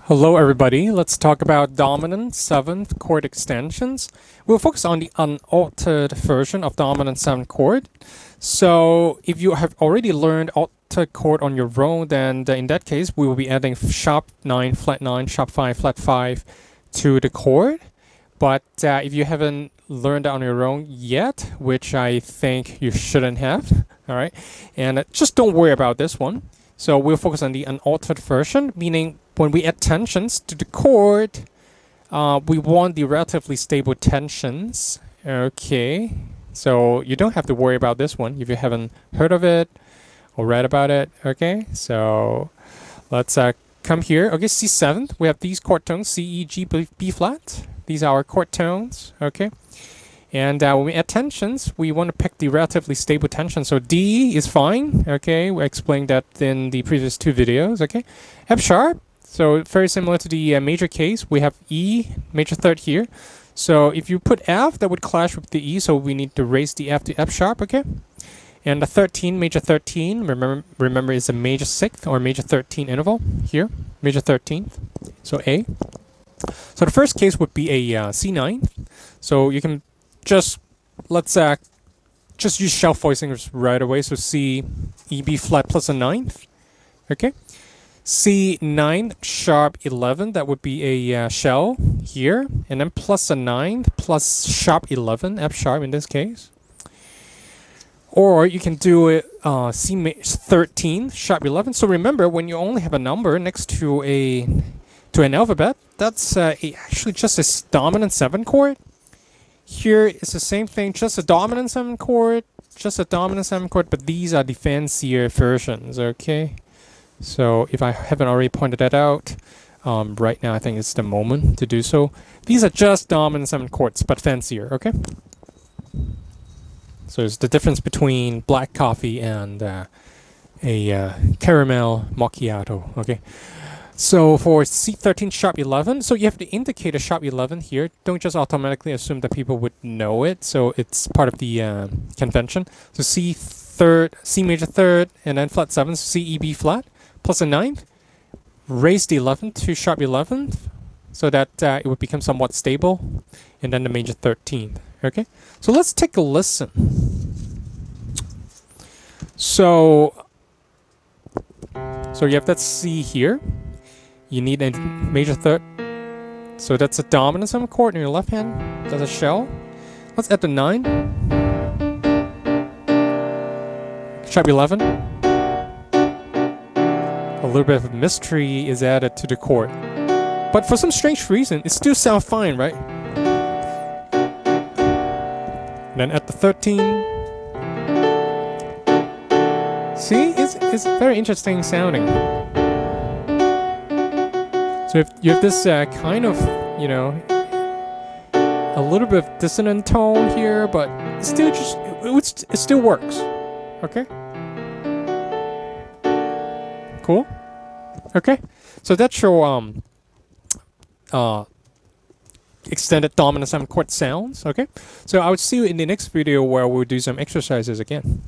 Hello everybody, let's talk about dominant 7th chord extensions. We'll focus on the unaltered version of dominant 7th chord. So if you have already learned altered chord on your own, then in that case we will be adding sharp 9, flat 9, sharp 5, flat 5 to the chord. But if you haven't learned that on your own yet, which I think you shouldn't have, alright, and just don't worry about this one. So we'll focus on the unaltered version, meaning when we add tensions to the chord, we want the relatively stable tensions. Okay, so you don't have to worry about this one if you haven't heard of it or read about it. Okay, so let's come here. Okay, C7th, we have these chord tones, C, E, G, B flat. These are our chord tones. Okay. And when we add tensions, we want to pick the relatively stable tension. So D is fine. Okay, we explained that in the previous two videos. Okay, F sharp. So very similar to the major case, we have E, major third here. So if you put F, that would clash with the E. So we need to raise the F to F sharp. Okay, and the 13, major 13. Remember, is a major 6th or major 13 interval here, major 13th. So A. So the first case would be a C9. So you can let's just use shelf voicings right away. So C, E, B flat plus a 9th. Okay. C9 sharp 11, that would be a shell here, and then plus a 9th plus sharp 11, F sharp in this case. Or you can do it C13 sharp 11. So remember, when you only have a number next to an alphabet, that's actually just a dominant 7 chord. Here it's the same thing, just a dominant 7 chord, but these are the fancier versions, okay? So if I haven't already pointed that out, right now I think it's the moment to do so. These are just dominant 7 chords, but fancier, okay? So it's the difference between black coffee and a caramel macchiato, okay? So for C13 sharp 11, so you have to indicate a sharp 11 here. Don't just automatically assume that people would know it. So it's part of the convention. So C major third, and then flat 7, C, E, B flat, plus a 9th. Raise the 11th to sharp 11th so that it would become somewhat stable. And then the major 13th. Okay, so let's take a listen. So you have that C here. You need a major third. So that's a dominant 7 chord in your left hand. That's a shell. Let's add the 9. Sharp 11. A little bit of mystery is added to the chord. But for some strange reason, it still sounds fine, right? Then at the 13. See, it's very interesting sounding. So if you have this kind of, you know, a little bit of dissonant tone here, but still it still works. Okay? Cool? Okay? So that's your extended dominant 7 chord sounds. Okay? So I will see you in the next video where we'll do some exercises again.